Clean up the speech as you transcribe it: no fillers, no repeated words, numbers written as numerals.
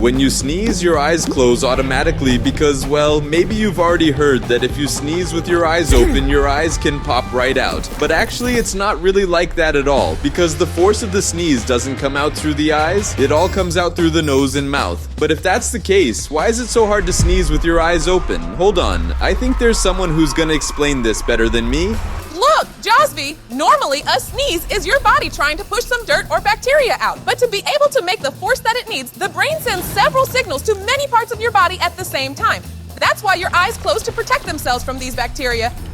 When you sneeze, your eyes close automatically because, well, maybe you've already heard that if you sneeze with your eyes open, your eyes can pop right out. But actually, it's not really like that at all, because the force of the sneeze doesn't come out through the eyes, it all comes out through the nose and mouth. But if that's the case, why is it so hard to sneeze with your eyes open? Hold on, I think there's someone who's gonna explain this better than me. Look, Josby, normally a sneeze is your body trying to push some dirt or bacteria out. But to be able to make the force that it needs, the brain sends several signals to many parts of your body at the same time. That's why your eyes close to protect themselves from these bacteria.